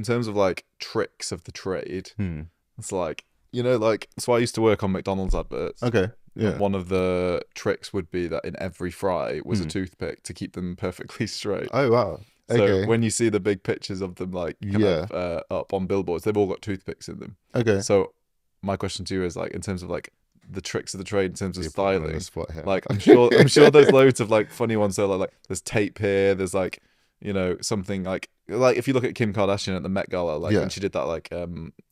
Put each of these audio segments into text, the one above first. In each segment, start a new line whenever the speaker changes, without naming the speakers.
terms of like tricks of the trade,
Hmm.
it's like, you know, like, so I used to work on McDonald's adverts.
Okay. Yeah.
One of the tricks would be that in every fry was a
Hmm.
toothpick to keep them perfectly straight.
Oh wow.
So
Okay.
when you see the big pictures of them like kind
Yeah.
of up on billboards, they've all got toothpicks in them.
Okay.
So my question to you is like, in terms of like the tricks of the trade, in terms of
You're putting me on
styling,
the spot here.
like I'm sure there's loads of like funny ones. So like there's tape here. There's like, you know, something like if you look at Kim Kardashian at the Met Gala, like when she did that like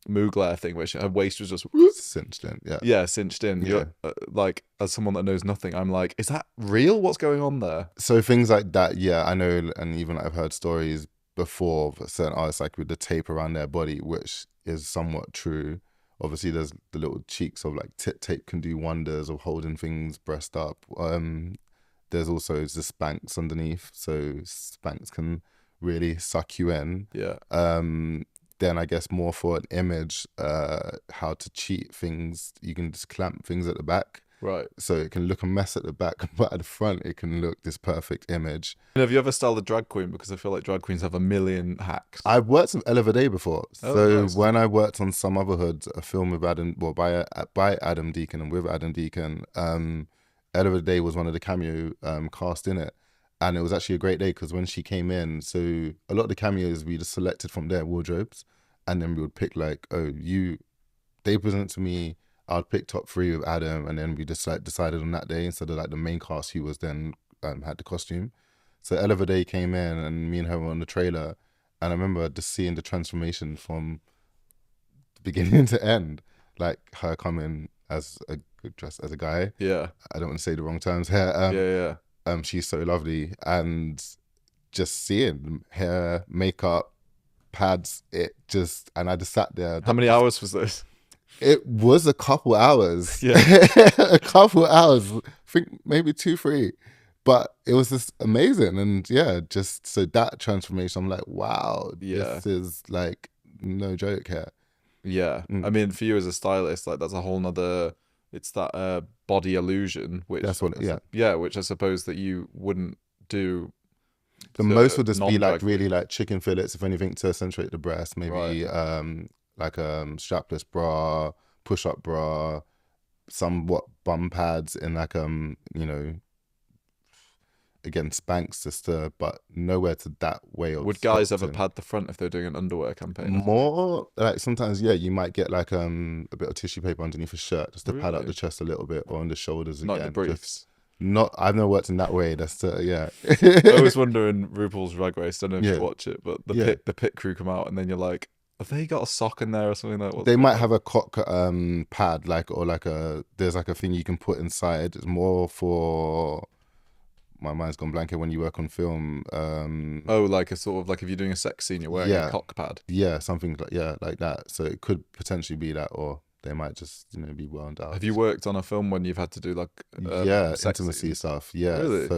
Mugler thing, where her waist was just
cinched in.
yeah, cinched in. You're, like, as someone that knows nothing, I'm like, is that real? What's going on there?
So things like that, yeah, I know, and even I've heard stories before of certain artists like with the tape around their body, which is somewhat true. Obviously, there's the little cheeks of like tape can do wonders of holding things breast up. There's also the Spanx underneath, so Spanx can really suck you in.
Yeah.
Then I guess more for an image, how to cheat things. You can just clamp things at the back.
Right.
So it can look a mess at the back, but at the front it can look this perfect image.
And have you ever styled a drag queen? Because I feel like drag queens have a million hacks.
I've worked with Ella Day before. So
nice.
when I worked on Some Otherhood, a film with by Adam Deacon and with Adam Deacon, Ella Day was one of the cameo cast in it. And it was actually a great day because when she came in, so a lot of the cameos we just selected from their wardrobes, and then we would pick like, they present to me, I'd pick top 3 with Adam, and then we just like decided on that day instead of like the main cast who was then had the costume. So Ella Day came in, and me and her were on the trailer, and I remember just seeing the transformation from beginning to end, like her coming as a dressed as a guy.
Yeah.
I don't want to say the wrong terms here. She's so lovely, and just seeing hair, makeup, pads, and I just sat there.
How many hours was this?
It was a couple hours.
Yeah.
A couple hours. I think maybe 2-3. But it was just amazing. And yeah, just so that transformation, I'm like, wow, this is like no joke here.
Yeah. I mean, for you as a stylist, like that's a whole nother, it's that body illusion, which
that's what,
which I suppose that you wouldn't do.
The most would just be like really like chicken fillets, if anything, to accentuate the breast, maybe like strapless bra, push-up bra, somewhat bum pads in like you know, again Spanx just but nowhere to that way of.
Would guys ever pad the front if they're doing an underwear campaign?
More like sometimes, yeah, you might get like a bit of tissue paper underneath a shirt just to pad up the chest a little bit, or on the shoulders again.
Not the briefs.
I've never worked in that way. That's yeah.
I was wondering RuPaul's Drag Race. I don't know if you watch it, but the pit crew come out, and then you're like, have they got a sock in there or something like that?
They might have a cock pad, like, or like there's like a thing you can put inside. It's more for, my mind's gone blank when you work on film.
Like a sort of like if you're doing a sex scene, you're wearing a cock pad. Yeah,
something like that. So it could potentially be that, or they might just be wound out.
Have you worked on a film when you've had to do like
intimacy stuff? Yeah.
Really?
So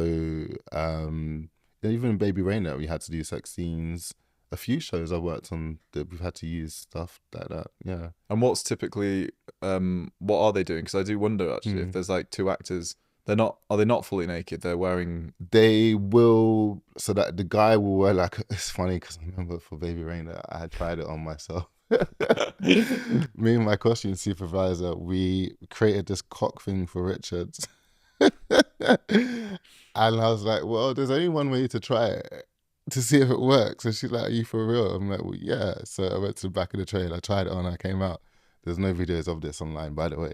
even in Baby Reindeer, we had to do sex scenes. A few shows I worked on that we've had to use stuff like that. Yeah.
And what's typically what are they doing? Because I do wonder actually if there's like 2 actors. Are they not fully naked? They're wearing.
They will. So that the guy will wear like. It's funny because I remember for Baby Reindeer, I had tried it on myself. Me and my costume supervisor, we created this cock thing for Richard. And I was like, well, there's only one way to try it, to see if it works. And she's like, are you for real? I'm like, well, yeah. So I went to the back of the train, I tried it on, I came out. There's no videos of this online, by the way.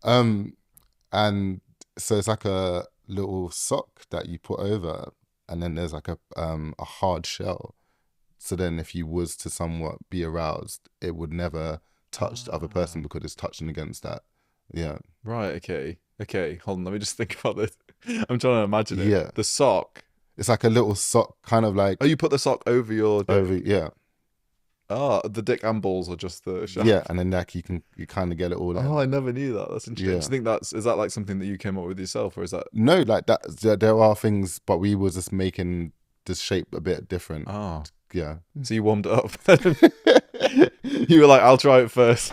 And so it's like a little sock that you put over, and then there's like a hard shell. So then if you was to somewhat be aroused, it would never touch the other person because it's touching against that. Yeah.
Right, okay. Hold on, let me just think about this. I'm trying to imagine it.
Yeah.
The sock.
It's like a little sock, kind of like.
Oh, you put the sock over your dick?
Yeah.
Oh, the dick and balls are just the shaft.
Yeah, and then that you kind of get it all in.
Oh, I never knew that. That's interesting.
Yeah.
Do you think is that like something that you came up with yourself, or is that?
No, like that. There are things, but we were just making the shape a bit different.
Oh.
Yeah.
So you warmed it up. You were like, I'll try it first.